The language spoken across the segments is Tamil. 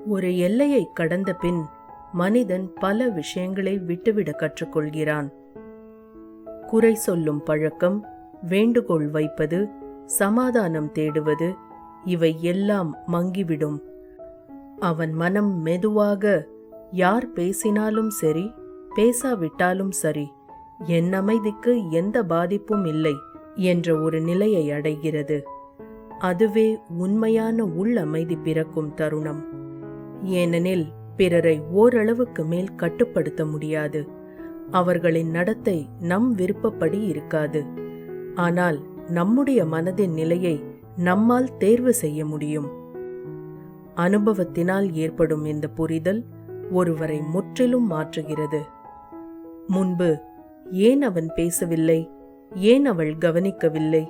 ஒரு எல்லையை கடந்த பின் மனிதன் பல விஷயங்களை விட்டுவிட கற்றுக்கொள்கிறான். குறை சொல்லும் பழக்கம், வேண்டுகோள் வைப்பது, சமாதானம் தேடுவது, இவை எல்லாம் மங்கிவிடும். அவன் மனம் மெதுவாக யார் பேசினாலும் சரி, பேசாவிட்டாலும் சரி, என் அமைதிக்கு எந்த பாதிப்பும் இல்லை என்ற ஒரு நிலையை அடைகிறது. அதுவே உண்மையான உள் அமைதி பிறக்கும் தருணம். ஏனெனில் பிறரை ஓரளவுக்கு மேல் கட்டுப்படுத்த முடியாது. அவர்களின் நடத்தை நம் விருப்பப்படி இருக்காது. ஆனால் நம்முடைய மனதின் நிலையை நம்மால் தேர்வு செய்ய முடியும். அனுபவத்தினால் ஏற்படும் இந்த புரிதல் ஒருவரை முற்றிலும் மாற்றுகிறது. முன்பு ஏன் அவன் பேசவில்லை, ஏன் அவள் கவனிக்கவில்லை,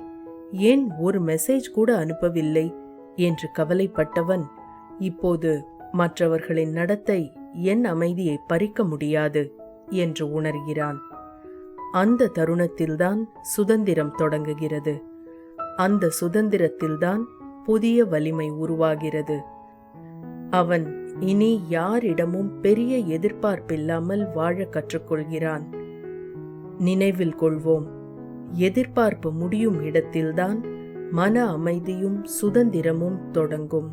ஏன் ஒரு மெசேஜ் கூட அனுப்பவில்லை என்று கவலைப்பட்டவன் இப்போது மற்றவர்களின் நடத்தை என் அமைதியை பறிக்க முடியாது என்று உணர்கிறான். அந்த தருணத்தில்தான் சுதந்திரம் தொடங்குகிறது. அந்த சுதந்திரத்தில்தான் புதிய வலிமை உருவாகிறது. அவன் இனி யாரிடமும் பெரிய எதிர்பார்ப்பில்லாமல் வாழ கற்றுக்கொள்கிறான். நினைவில் கொள்வோம், எதிர்பார்ப்பு முடியும் இடத்தில்தான் மன அமைதியும் சுதந்திரமும் தொடங்கும்.